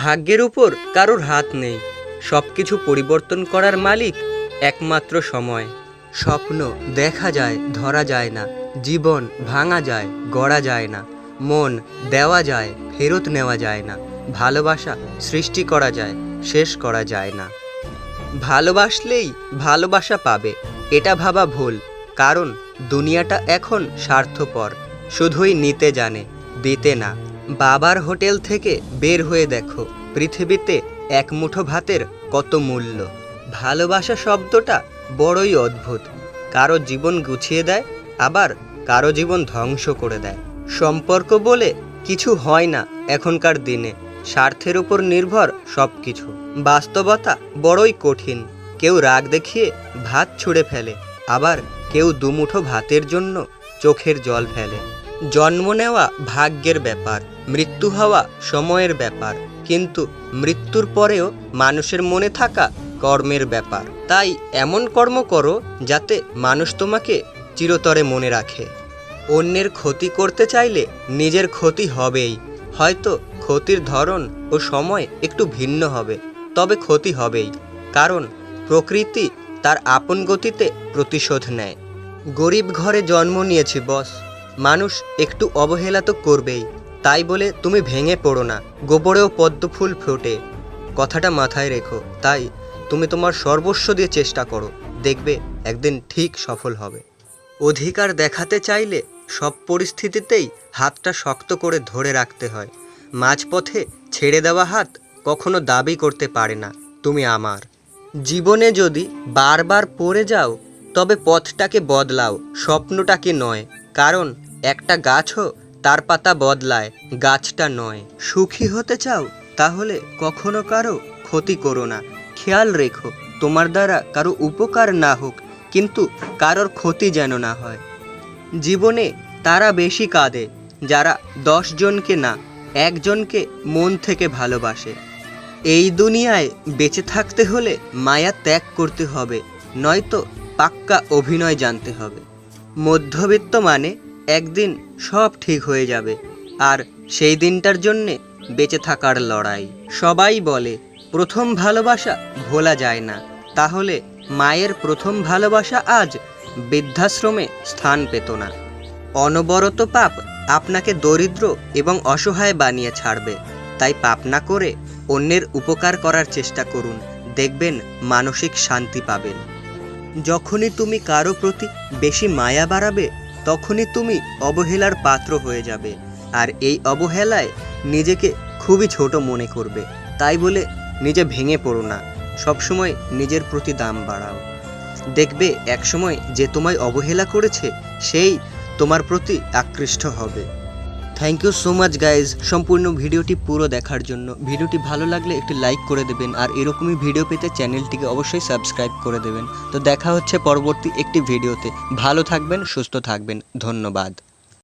ভাগ্যের উপর কারোর হাত নেই। সবকিছু পরিবর্তন করার মালিক একমাত্র সময়। স্বপ্ন দেখা যায়, ধরা যায় না। জীবন ভাঙা যায়, গড়া যায় না। মন দেওয়া যায়, ফেরত নেওয়া যায় না। ভালোবাসা সৃষ্টি করা যায়, শেষ করা যায় না। ভালোবাসলেই ভালোবাসা পাবে, এটা ভাবা ভুল। কারণ দুনিয়াটা এখন স্বার্থপর, শুধুই নিতে জানে, দিতে না। বাবার হোটেল থেকে বের হয়ে দেখো পৃথিবীতে এক মুঠো ভাতের কত মূল্য। ভালোবাসা শব্দটা বড়ই অদ্ভুত। কারো জীবন গুছিয়ে দেয়, আবার কারো জীবন ধ্বংস করে দেয়। সম্পর্ক বলে কিছু হয় না এখনকার দিনে। স্বার্থের উপর নির্ভর সব কিছু। বাস্তবতা বড়ই কঠিন। কেউ রাগ দেখিয়ে ভাত ছুঁড়ে ফেলে, আবার কেউ দুমুঠো ভাতের জন্য চোখের জল ফেলে। জন্ম নেওয়া ভাগ্যের ব্যাপার, মৃত্যু হওয়া সময়ের ব্যাপার, কিন্তু মৃত্যুর পরেও মানুষের মনে থাকা কর্মের ব্যাপার। তাই এমন কর্ম করো যাতে মানুষ তোমাকে চিরতরে মনে রাখে। অন্যের ক্ষতি করতে চাইলে নিজের ক্ষতি হবেই। হয়তো ক্ষতির ধরন ও সময় একটু ভিন্ন হবে, তবে ক্ষতি হবেই। কারণ প্রকৃতি তার আপন গতিতে প্রতিশোধ নেয়। গরিব ঘরে জন্ম নিয়েছি বস, মানুষ একটু অবহেলা তো করবেই। তাই বলে তুমি ভেঙে পড়ো না, গোবরেও পদ্ম ফুল ফোটে। কথাটা মাথায় রেখো। তাই তুমি তোমার সর্বস্ব দিয়ে চেষ্টা করো, দেখবে একদিন ঠিক সফল হবে। অধিকার দেখাতে চাইলে সব পরিস্থিতিতেই হাতটা শক্ত করে ধরে রাখতে হয়। মাঝপথে ছেড়ে দেওয়া হাত কখনো দাবি করতে পারে না তুমি আমার। জীবনে যদি বারবার পড়ে যাও, তবে পথটাকে বদলাও, স্বপ্নটাকে নয়। কারণ একটা গাছও তার পাতা বদলায়, গাছটা নয়। সুখী হতে চাও তাহলে কখনো কারো ক্ষতি করো না। খেয়াল রেখো তোমার দ্বারা কারো উপকার না হোক, কিন্তু কারোর ক্ষতি যেন না হয়। জীবনে তারা বেশি কাঁদে যারা 10 জনকে না, একজনকে মন থেকে ভালোবাসে। এই দুনিয়ায় বেঁচে থাকতে হলে মায়া ত্যাগ করতে হবে, নয়তো পাক্কা অভিনয় জানতে হবে। মধ্যবিত্ত মানে একদিন সব ঠিক হয়ে যাবে, আর সেই দিনটার জন্যে বেঁচে থাকার লড়াই। সবাই বলে প্রথম ভালোবাসা ভোলা যায় না, তাহলে মায়ের প্রথম ভালোবাসা আজ বৃদ্ধাশ্রমে স্থান পেত না। অনবরত পাপ আপনাকে দরিদ্র এবং অসহায় বানিয়ে ছাড়বে। তাই পাপ না করে অন্যের উপকার করার চেষ্টা করুন, দেখবেন মানসিক শান্তি পাবেন। যখনই তুমি কারো প্রতি বেশি মায়া বাড়াবে, তখনই তুমি অবহেলার পাত্র হয়ে যাবে। আর এই অবহেলায় নিজেকে খুবই ছোট মনে করবে। তাই বলে নিজে ভেঙে পড়ো না, সবসময় নিজের প্রতি দাম বাড়াও। দেখবে একসময় যে তোমায় অবহেলা করেছে সেই তোমার প্রতি আকৃষ্ট হবে। Thank you so much guys সম্পূর্ণ ভিডিওটি পুরো দেখার জন্য। ভিডিওটি ভালো লাগলে একটি লাইক করে দেবেন, আর এরকমই ভিডিও পেতে চ্যানেলটিকে অবশ্যই সাবস্ক্রাইব করে দেবেন। তো দেখা হচ্ছে পরবর্তী একটি ভিডিওতে। ভালো থাকবেন, সুস্থ থাকবেন, ধন্যবাদ।